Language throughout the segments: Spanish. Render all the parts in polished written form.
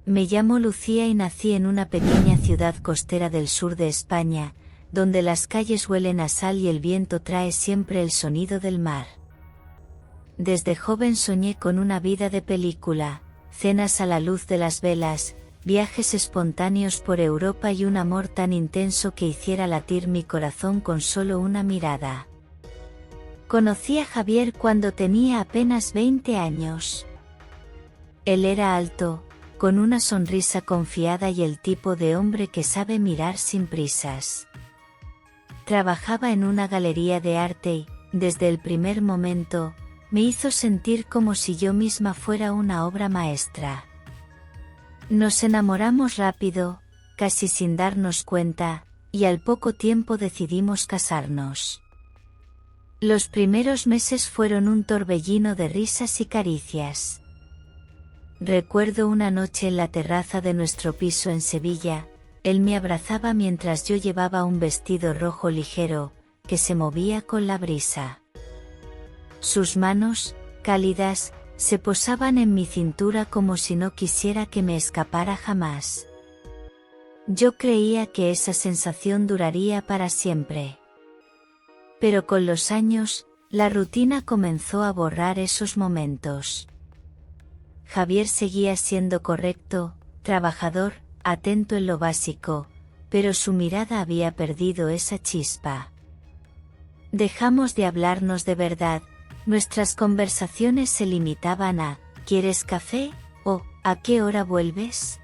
Me llamo Lucía y nací en una pequeña ciudad costera del sur de España, donde las calles huelen a sal y el viento trae siempre el sonido del mar. Desde joven soñé con una vida de película, cenas a la luz de las velas, viajes espontáneos por Europa y un amor tan intenso que hiciera latir mi corazón con solo una mirada. Conocí a Javier cuando tenía apenas 20 años. Él era alto, con una sonrisa confiada y el tipo de hombre que sabe mirar sin prisas. Trabajaba en una galería de arte y, desde el primer momento, me hizo sentir como si yo misma fuera una obra maestra. Nos enamoramos rápido, casi sin darnos cuenta, y al poco tiempo decidimos casarnos. Los primeros meses fueron un torbellino de risas y caricias. Recuerdo una noche en la terraza de nuestro piso en Sevilla, él me abrazaba mientras yo llevaba un vestido rojo ligero, que se movía con la brisa. Sus manos, cálidas, se posaban en mi cintura como si no quisiera que me escapara jamás. Yo creía que esa sensación duraría para siempre. Pero con los años, la rutina comenzó a borrar esos momentos. Javier seguía siendo correcto, trabajador, atento en lo básico, pero su mirada había perdido esa chispa. Dejamos de hablarnos de verdad, nuestras conversaciones se limitaban a ¿quieres café? O ¿a qué hora vuelves?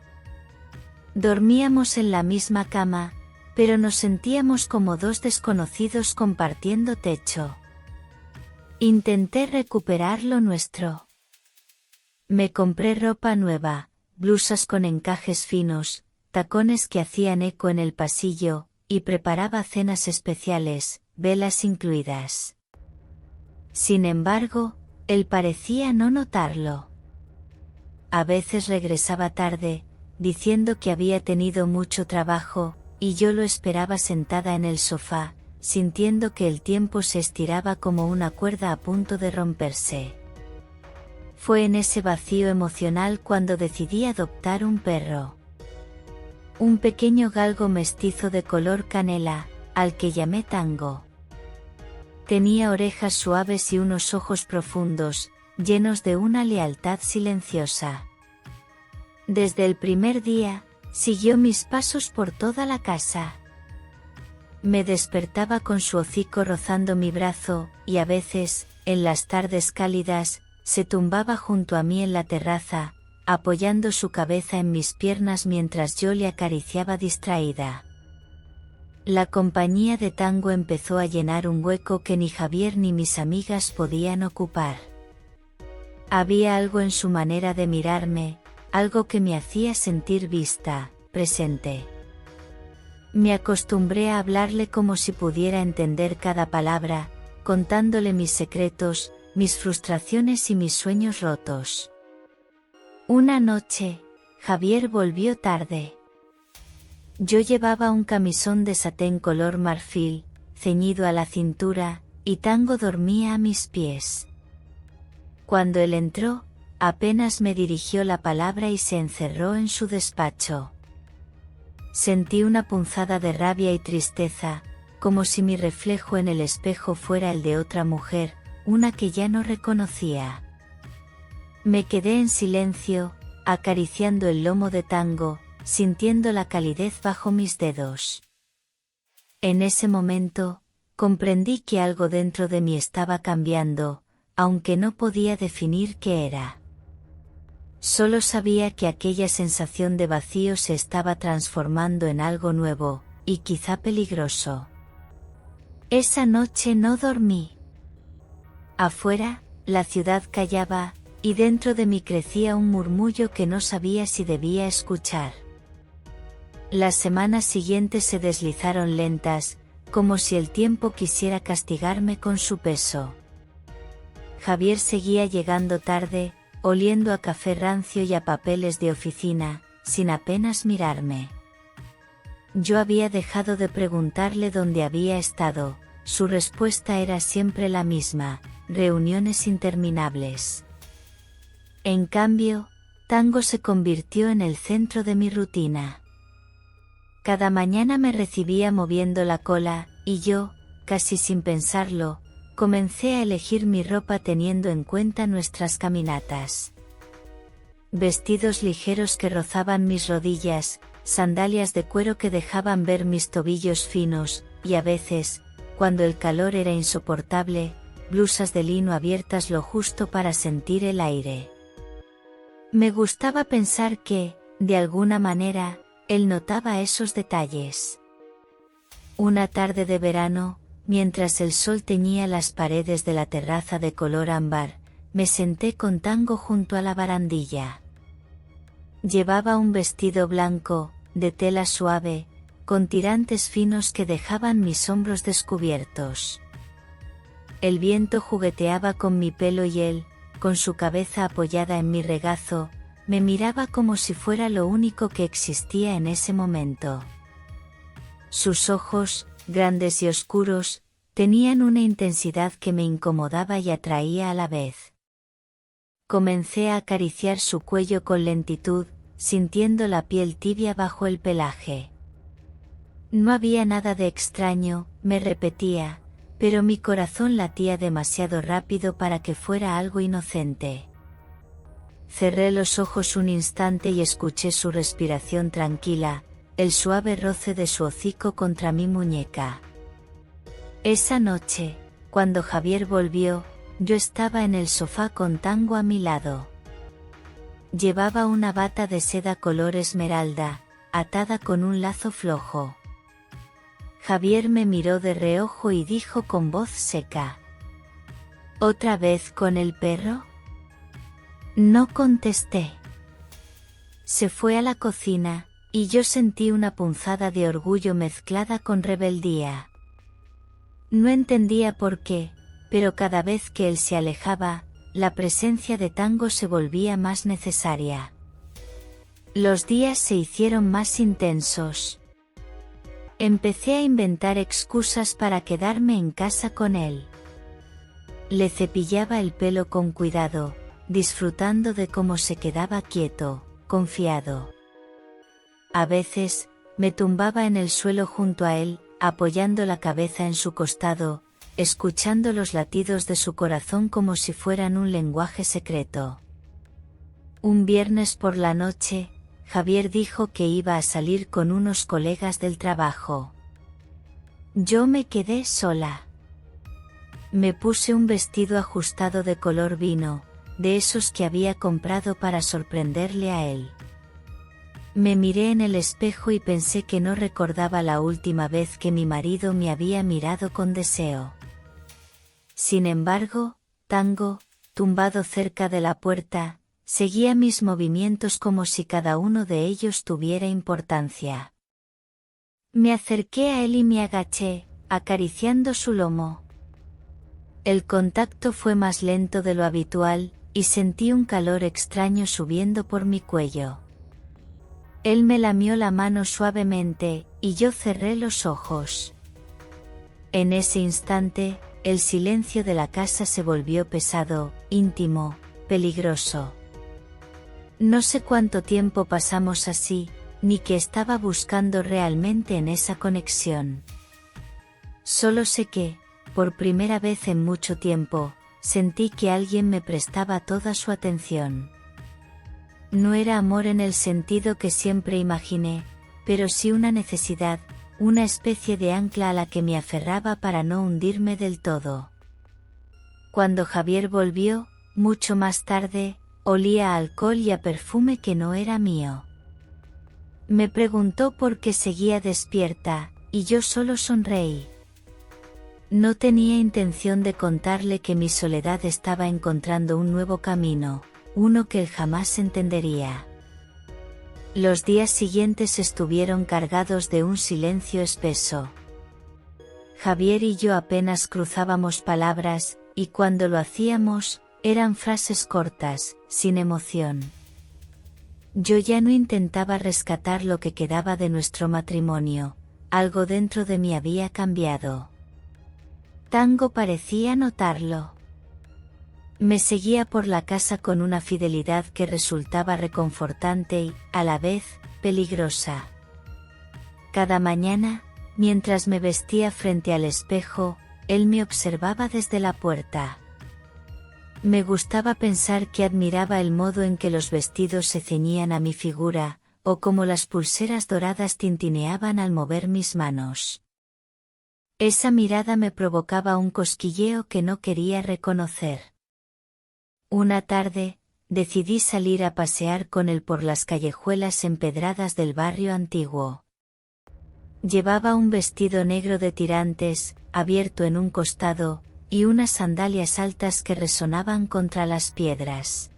Dormíamos en la misma cama, pero nos sentíamos como dos desconocidos compartiendo techo. Intenté recuperar lo nuestro. Me compré ropa nueva, blusas con encajes finos, tacones que hacían eco en el pasillo, y preparaba cenas especiales, velas incluidas. Sin embargo, él parecía no notarlo. A veces regresaba tarde, diciendo que había tenido mucho trabajo, y yo lo esperaba sentada en el sofá, sintiendo que el tiempo se estiraba como una cuerda a punto de romperse. Fue en ese vacío emocional cuando decidí adoptar un perro. Un pequeño galgo mestizo de color canela, al que llamé Tango. Tenía orejas suaves y unos ojos profundos, llenos de una lealtad silenciosa. Desde el primer día, siguió mis pasos por toda la casa. Me despertaba con su hocico rozando mi brazo, y a veces, en las tardes cálidas, se tumbaba junto a mí en la terraza, apoyando su cabeza en mis piernas mientras yo le acariciaba distraída. La compañía de Tango empezó a llenar un hueco que ni Javier ni mis amigas podían ocupar. Había algo en su manera de mirarme, algo que me hacía sentir vista, presente. Me acostumbré a hablarle como si pudiera entender cada palabra, contándole mis secretos, mis frustraciones y mis sueños rotos. Una noche, Javier volvió tarde. Yo llevaba un camisón de satén color marfil, ceñido a la cintura, y Tango dormía a mis pies. Cuando él entró, apenas me dirigió la palabra y se encerró en su despacho. Sentí una punzada de rabia y tristeza, como si mi reflejo en el espejo fuera el de otra mujer, una que ya no reconocía. Me quedé en silencio, acariciando el lomo de Tango, sintiendo la calidez bajo mis dedos. En ese momento, comprendí que algo dentro de mí estaba cambiando, aunque no podía definir qué era. Solo sabía que aquella sensación de vacío se estaba transformando en algo nuevo, y quizá peligroso. Esa noche no dormí. Afuera, la ciudad callaba, y dentro de mí crecía un murmullo que no sabía si debía escuchar. Las semanas siguientes se deslizaron lentas, como si el tiempo quisiera castigarme con su peso. Javier seguía llegando tarde, oliendo a café rancio y a papeles de oficina, sin apenas mirarme. Yo había dejado de preguntarle dónde había estado, su respuesta era siempre la misma: reuniones interminables. En cambio, Tango se convirtió en el centro de mi rutina. Cada mañana me recibía moviendo la cola, y yo, casi sin pensarlo, comencé a elegir mi ropa teniendo en cuenta nuestras caminatas. Vestidos ligeros que rozaban mis rodillas, sandalias de cuero que dejaban ver mis tobillos finos, y a veces, cuando el calor era insoportable, blusas de lino abiertas lo justo para sentir el aire. Me gustaba pensar que, de alguna manera, él notaba esos detalles. Una tarde de verano, mientras el sol teñía las paredes de la terraza de color ámbar, me senté con Tango junto a la barandilla. Llevaba un vestido blanco, de tela suave, con tirantes finos que dejaban mis hombros descubiertos. El viento jugueteaba con mi pelo y él, con su cabeza apoyada en mi regazo, me miraba como si fuera lo único que existía en ese momento. Sus ojos, grandes y oscuros, tenían una intensidad que me incomodaba y atraía a la vez. Comencé a acariciar su cuello con lentitud, sintiendo la piel tibia bajo el pelaje. No había nada de extraño, me repetía, pero mi corazón latía demasiado rápido para que fuera algo inocente. Cerré los ojos un instante y escuché su respiración tranquila, el suave roce de su hocico contra mi muñeca. Esa noche, cuando Javier volvió, yo estaba en el sofá con Tango a mi lado. Llevaba una bata de seda color esmeralda, atada con un lazo flojo. Javier me miró de reojo y dijo con voz seca: ¿Otra vez con el perro? No contesté. Se fue a la cocina, y yo sentí una punzada de orgullo mezclada con rebeldía. No entendía por qué, pero cada vez que él se alejaba, la presencia de Tango se volvía más necesaria. Los días se hicieron más intensos. Empecé a inventar excusas para quedarme en casa con él. Le cepillaba el pelo con cuidado, disfrutando de cómo se quedaba quieto, confiado. A veces, me tumbaba en el suelo junto a él, apoyando la cabeza en su costado, escuchando los latidos de su corazón como si fueran un lenguaje secreto. Un viernes por la noche, Javier dijo que iba a salir con unos colegas del trabajo. Yo me quedé sola. Me puse un vestido ajustado de color vino, de esos que había comprado para sorprenderle a él. Me miré en el espejo y pensé que no recordaba la última vez que mi marido me había mirado con deseo. Sin embargo, Tango, tumbado cerca de la puerta, seguía mis movimientos como si cada uno de ellos tuviera importancia. Me acerqué a él y me agaché, acariciando su lomo. El contacto fue más lento de lo habitual, y sentí un calor extraño subiendo por mi cuello. Él me lamió la mano suavemente, y yo cerré los ojos. En ese instante, el silencio de la casa se volvió pesado, íntimo, peligroso. No sé cuánto tiempo pasamos así, ni qué estaba buscando realmente en esa conexión. Solo sé que, por primera vez en mucho tiempo, sentí que alguien me prestaba toda su atención. No era amor en el sentido que siempre imaginé, pero sí una necesidad, una especie de ancla a la que me aferraba para no hundirme del todo. Cuando Javier volvió, mucho más tarde, olía a alcohol y a perfume que no era mío. Me preguntó por qué seguía despierta, y yo solo sonreí. No tenía intención de contarle que mi soledad estaba encontrando un nuevo camino, uno que él jamás entendería. Los días siguientes estuvieron cargados de un silencio espeso. Javier y yo apenas cruzábamos palabras, y cuando lo hacíamos, eran frases cortas, sin emoción. Yo ya no intentaba rescatar lo que quedaba de nuestro matrimonio, algo dentro de mí había cambiado. Tango parecía notarlo. Me seguía por la casa con una fidelidad que resultaba reconfortante y, a la vez, peligrosa. Cada mañana, mientras me vestía frente al espejo, él me observaba desde la puerta. Me gustaba pensar que admiraba el modo en que los vestidos se ceñían a mi figura, o cómo las pulseras doradas tintineaban al mover mis manos. Esa mirada me provocaba un cosquilleo que no quería reconocer. Una tarde, decidí salir a pasear con él por las callejuelas empedradas del barrio antiguo. Llevaba un vestido negro de tirantes, abierto en un costado, y unas sandalias altas que resonaban contra las piedras.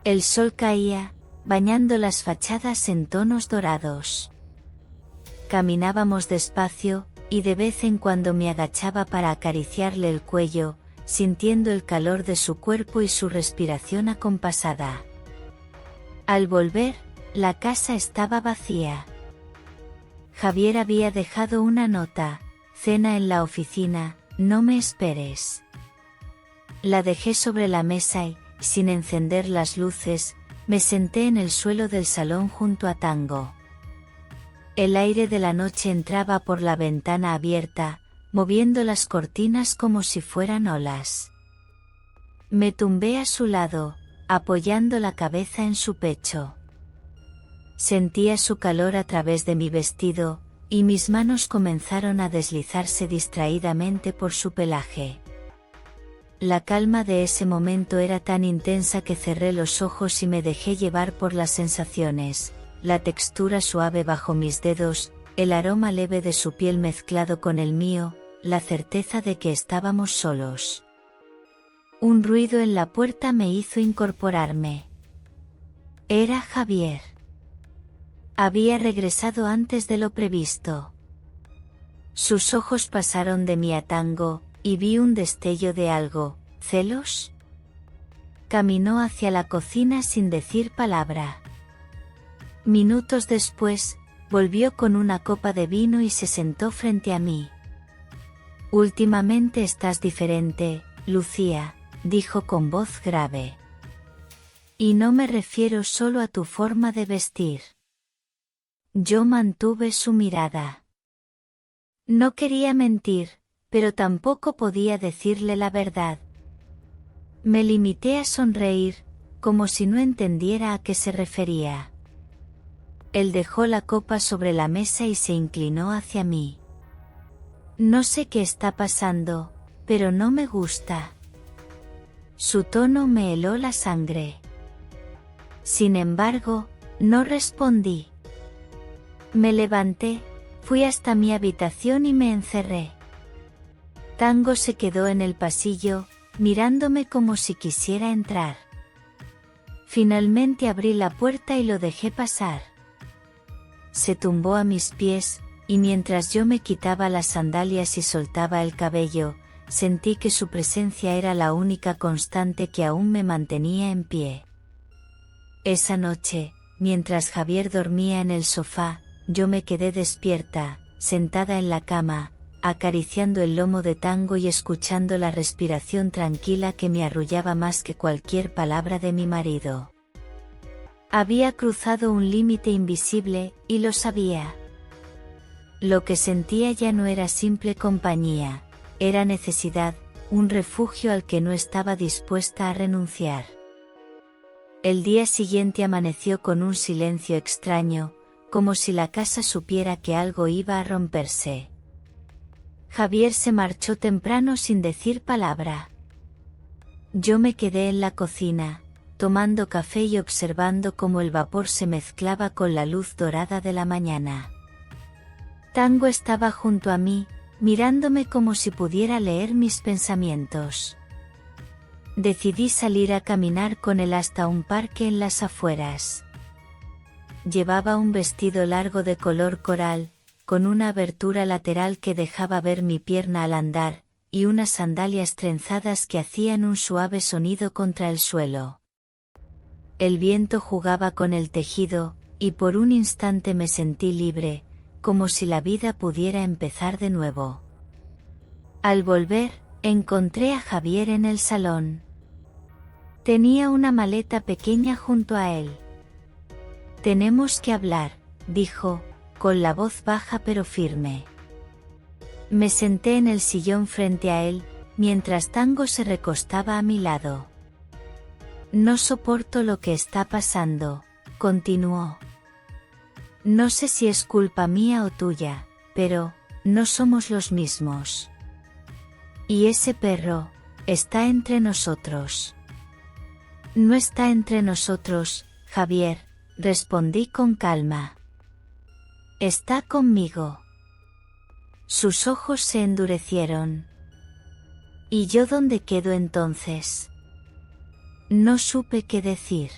El sol caía, bañando las fachadas en tonos dorados. Caminábamos despacio, y de vez en cuando me agachaba para acariciarle el cuello, sintiendo el calor de su cuerpo y su respiración acompasada. Al volver, la casa estaba vacía. Javier había dejado una nota: cena en la oficina, no me esperes. La dejé sobre la mesa y, sin encender las luces, me senté en el suelo del salón junto a Tango. El aire de la noche entraba por la ventana abierta, moviendo las cortinas como si fueran olas. Me tumbé a su lado, apoyando la cabeza en su pecho. Sentía su calor a través de mi vestido, y mis manos comenzaron a deslizarse distraídamente por su pelaje. La calma de ese momento era tan intensa que cerré los ojos y me dejé llevar por las sensaciones, la textura suave bajo mis dedos, el aroma leve de su piel mezclado con el mío, la certeza de que estábamos solos. Un ruido en la puerta me hizo incorporarme. Era Javier. Había regresado antes de lo previsto. Sus ojos pasaron de mí a Tango, y vi un destello de algo. ¿Celos? Caminó hacia la cocina sin decir palabra. Minutos después, volvió con una copa de vino y se sentó frente a mí. Últimamente estás diferente, Lucía, dijo con voz grave. Y no me refiero solo a tu forma de vestir. Yo mantuve su mirada. No quería mentir, pero tampoco podía decirle la verdad. Me limité a sonreír, como si no entendiera a qué se refería. Él dejó la copa sobre la mesa y se inclinó hacia mí. No sé qué está pasando, pero no me gusta. Su tono me heló la sangre. Sin embargo, no respondí. Me levanté, fui hasta mi habitación y me encerré. Tango se quedó en el pasillo, mirándome como si quisiera entrar. Finalmente abrí la puerta y lo dejé pasar. Se tumbó a mis pies, y mientras yo me quitaba las sandalias y soltaba el cabello, sentí que su presencia era la única constante que aún me mantenía en pie. Esa noche, mientras Javier dormía en el sofá, yo me quedé despierta, sentada en la cama, acariciando el lomo de Tango y escuchando la respiración tranquila que me arrullaba más que cualquier palabra de mi marido. Había cruzado un límite invisible, y lo sabía. Lo que sentía ya no era simple compañía, era necesidad, un refugio al que no estaba dispuesta a renunciar. El día siguiente amaneció con un silencio extraño, como si la casa supiera que algo iba a romperse. Javier se marchó temprano sin decir palabra. Yo me quedé en la cocina, tomando café y observando cómo el vapor se mezclaba con la luz dorada de la mañana. Tango estaba junto a mí, mirándome como si pudiera leer mis pensamientos. Decidí salir a caminar con él hasta un parque en las afueras. Llevaba un vestido largo de color coral, con una abertura lateral que dejaba ver mi pierna al andar, y unas sandalias trenzadas que hacían un suave sonido contra el suelo. El viento jugaba con el tejido, y por un instante me sentí libre, como si la vida pudiera empezar de nuevo. Al volver, encontré a Javier en el salón. Tenía una maleta pequeña junto a él. Tenemos que hablar, dijo, con la voz baja pero firme. Me senté en el sillón frente a él, mientras Tango se recostaba a mi lado. No soporto lo que está pasando, continuó. No sé si es culpa mía o tuya, pero no somos los mismos. Y ese perro está entre nosotros. No está entre nosotros, Javier, respondí con calma. Está conmigo. Sus ojos se endurecieron. ¿Y yo dónde quedo entonces? No supe qué decir.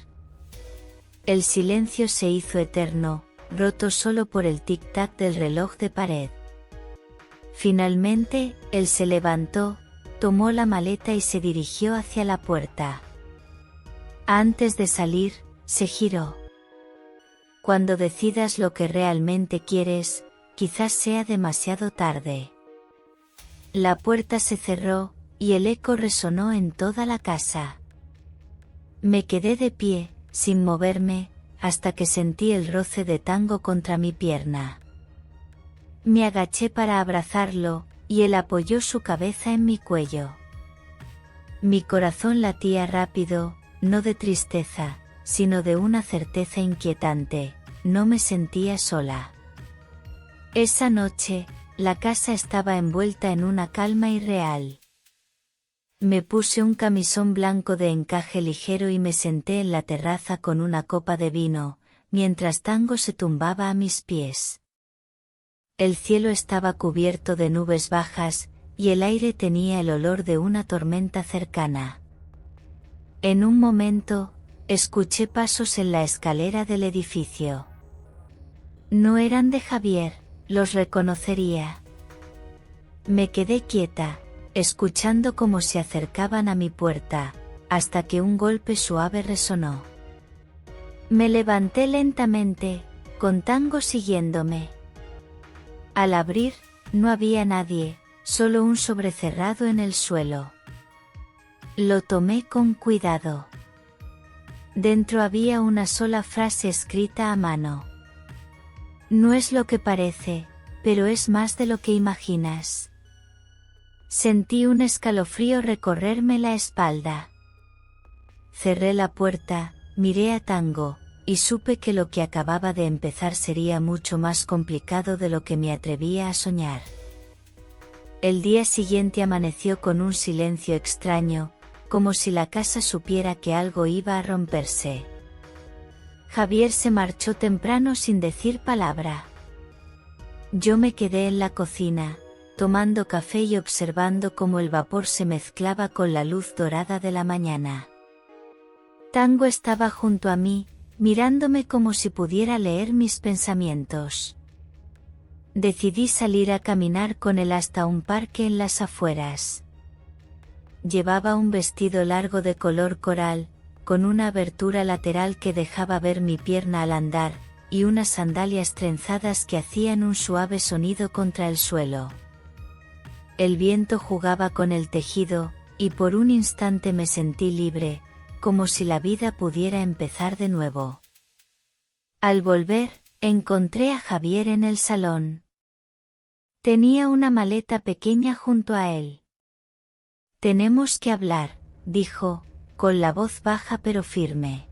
El silencio se hizo eterno, roto solo por el tic-tac del reloj de pared. Finalmente, él se levantó, tomó la maleta y se dirigió hacia la puerta. Antes de salir, se giró. Cuando decidas lo que realmente quieres, quizás sea demasiado tarde. La puerta se cerró, y el eco resonó en toda la casa. Me quedé de pie, sin moverme, hasta que sentí el roce de Tango contra mi pierna. Me agaché para abrazarlo, y él apoyó su cabeza en mi cuello. Mi corazón latía rápido, no de tristeza, sino de una certeza inquietante, no me sentía sola. Esa noche, la casa estaba envuelta en una calma irreal. Me puse un camisón blanco de encaje ligero y me senté en la terraza con una copa de vino, mientras Tango se tumbaba a mis pies. El cielo estaba cubierto de nubes bajas, y el aire tenía el olor de una tormenta cercana. En un momento, escuché pasos en la escalera del edificio. No eran de Javier, los reconocería. Me quedé quieta, escuchando cómo se acercaban a mi puerta, hasta que un golpe suave resonó. Me levanté lentamente, con Tango siguiéndome. Al abrir, no había nadie, solo un sobrecerrado en el suelo. Lo tomé con cuidado. Dentro había una sola frase escrita a mano. No es lo que parece, pero es más de lo que imaginas. Sentí un escalofrío recorrerme la espalda. Cerré la puerta, miré a Tango, y supe que lo que acababa de empezar sería mucho más complicado de lo que me atrevía a soñar. El día siguiente amaneció con un silencio extraño, como si la casa supiera que algo iba a romperse. Javier se marchó temprano sin decir palabra. Yo me quedé en la cocina, tomando café y observando cómo el vapor se mezclaba con la luz dorada de la mañana. Tango estaba junto a mí, mirándome como si pudiera leer mis pensamientos. Decidí salir a caminar con él hasta un parque en las afueras. Llevaba un vestido largo de color coral, con una abertura lateral que dejaba ver mi pierna al andar, y unas sandalias trenzadas que hacían un suave sonido contra el suelo. El viento jugaba con el tejido, y por un instante me sentí libre, como si la vida pudiera empezar de nuevo. Al volver, encontré a Javier en el salón. Tenía una maleta pequeña junto a él. Tenemos que hablar, dijo, con la voz baja pero firme.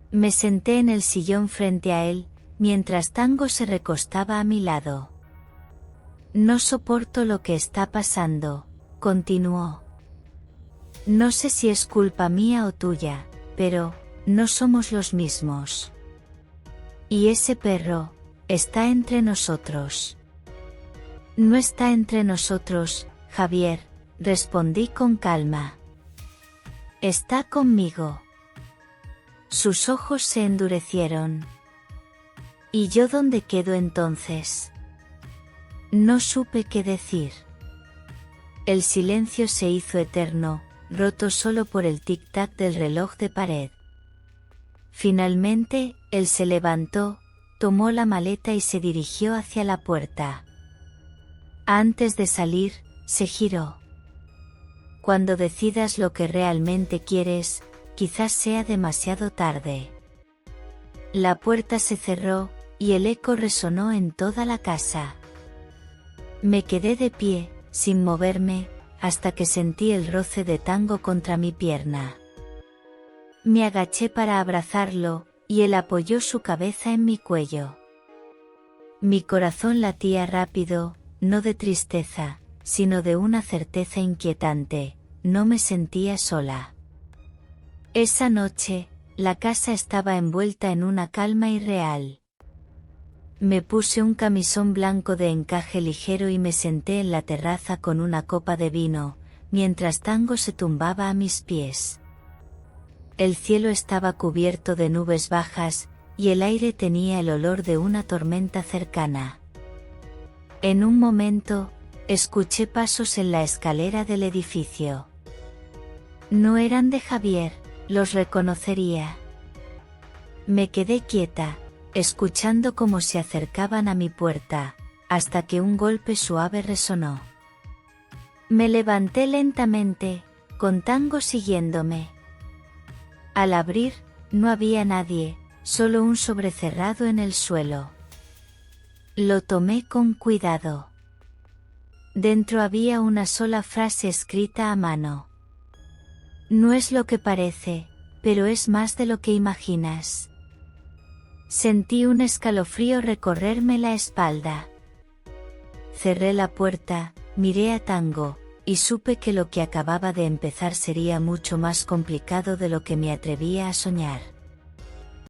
Me senté en el sillón frente a él, mientras Tango se recostaba a mi lado. No soporto lo que está pasando, continuó. No sé si es culpa mía o tuya, pero no somos los mismos. Y ese perro está entre nosotros. No está entre nosotros, Javier, respondí con calma. Está conmigo. Sus ojos se endurecieron. ¿Y yo dónde quedo entonces? No supe qué decir. El silencio se hizo eterno, roto solo por el tic-tac del reloj de pared. Finalmente, él se levantó, tomó la maleta y se dirigió hacia la puerta. Antes de salir, se giró. Cuando decidas lo que realmente quieres, quizás sea demasiado tarde. La puerta se cerró, y el eco resonó en toda la casa. Me quedé de pie, sin moverme, hasta que sentí el roce de Tango contra mi pierna. Me agaché para abrazarlo, y él apoyó su cabeza en mi cuello. Mi corazón latía rápido, no de tristeza, sino de una certeza inquietante: no me sentía sola. Esa noche, la casa estaba envuelta en una calma irreal. Me puse un camisón blanco de encaje ligero y me senté en la terraza con una copa de vino, mientras Tango se tumbaba a mis pies. El cielo estaba cubierto de nubes bajas, y el aire tenía el olor de una tormenta cercana. En un momento, escuché pasos en la escalera del edificio. No eran de Javier, los reconocería. Me quedé quieta, escuchando cómo se acercaban a mi puerta, hasta que un golpe suave resonó. Me levanté lentamente, con Tango siguiéndome. Al abrir, no había nadie, solo un sobrecerrado en el suelo. Lo tomé con cuidado. Dentro había una sola frase escrita a mano. No es lo que parece, pero es más de lo que imaginas. Sentí un escalofrío recorrerme la espalda. Cerré la puerta, miré a Tango, y supe que lo que acababa de empezar sería mucho más complicado de lo que me atrevía a soñar.